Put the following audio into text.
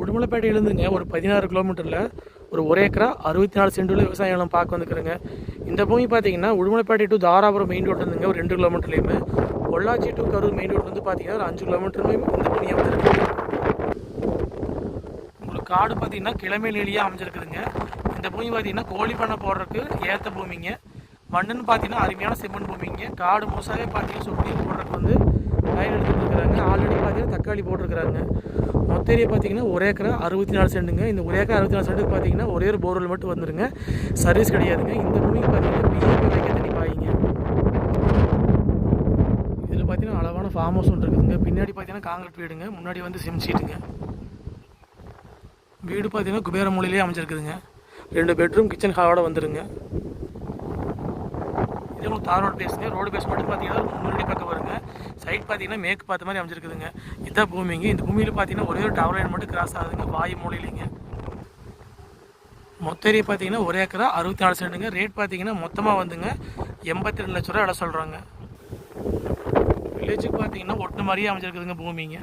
உடுமலைப்பேட்டையிலேருந்துங்க ஒரு 16 கிலோமீட்டரில் ஒரு ஏக்கரா 64 சென்டுள்ள விவசாய நிலம் பார்க்க வந்துக்கிறேங்க. இந்த பூமி பார்த்தீங்கன்னா Udumalaipettai to Dharapuram main road இருந்துங்க ஒரு 2 கிலோமீட்டர்லேயுமே, Pollachi to Karur main road வந்து பார்த்தீங்கன்னா ஒரு 5 கிலோமீட்டர்லையும் இந்த பூமியை வந்துருக்குங்க. உங்களுக்கு காடு பார்த்தீங்கன்னா கிழமை நீலியாக அமைஞ்சிருக்குதுங்க. இந்த பூமி பார்த்தீங்கன்னா கோழி பண்ணை போடுறதுக்கு ஏற்ற பூமிங்க. மண்ணுன்னு பார்த்தீங்கன்னா அருமையான செம்மண் பூமிங்க. காடு முழுசாகவே பார்த்தீங்கன்னா சொட்டு போடுறதுக்கு வந்து பயிர் எடுத்துகிட்டு இருக்கிறாங்க. ஆல்ரெடி பார்த்தீங்கன்னா தக்காளி போட்டிருக்கிறாங்க. மொத்த ஏரியா பார்த்தீங்கன்னா ஒரு ஏக்கரா 64 சென்ட்டுங்க. இந்த ஒரு ஏக்கரா 64 சென்ட்டுக்கு பார்த்தீங்கன்னா ஒரே ஒரு போர்வெல் மட்டும் வந்துருங்க, சர்வீஸ் கிடையாதுங்க. இந்த பூமிக்கு பார்த்தீங்கன்னா பிஏபி வைக்க தண்ணி பாயிங்க. இதில் பார்த்தீங்கன்னா அளவான ஃபார்ம் ஹவுஸ் ஒன்று இருக்குதுங்க. பின்னாடி பார்த்தீங்கன்னா காங்கிரீட் வீடுங்க, முன்னாடி வந்து சிமெண்ட் ஷீட்டுங்க. வீடு பார்த்தீங்கன்னா குபேர மூலையிலே அமைஞ்சிருக்குதுங்க. 2 பெட்ரூம் கிச்சன் ஹாலோட வந்துருங்க. இது உங்களுக்கு தார் ரோடு பேசுங்க. ரோடு பேஸ் மட்டும் பார்த்தீங்கன்னா முன்னாடி பக்கம் வருங்க. சைட் பார்த்தீங்கன்னா மேற்கு பார்த்த மாதிரி அமைஞ்சிருக்குதுங்க. இதுதான் பூமிங்க. இந்த பூமியில் பார்த்தீங்கன்னா ஒரே ஒரு டவர் லைன் மட்டும் கிராஸ் ஆகுதுங்க, வாயு மூலையிலிங்க. மொத்த ஏரியா பார்த்தீங்கன்னா ஒரு ஏக்கரா 64 சென்ட்டுங்க. ரேட் பார்த்தீங்கன்னா மொத்தமாக வந்துங்க 82 லட்ச ரூபா இடம் சொல்கிறாங்க. வில்லேஜுக்கு பார்த்தீங்கன்னா ஒட்டு மாதிரியே அமைஞ்சிருக்குதுங்க பூமிங்க.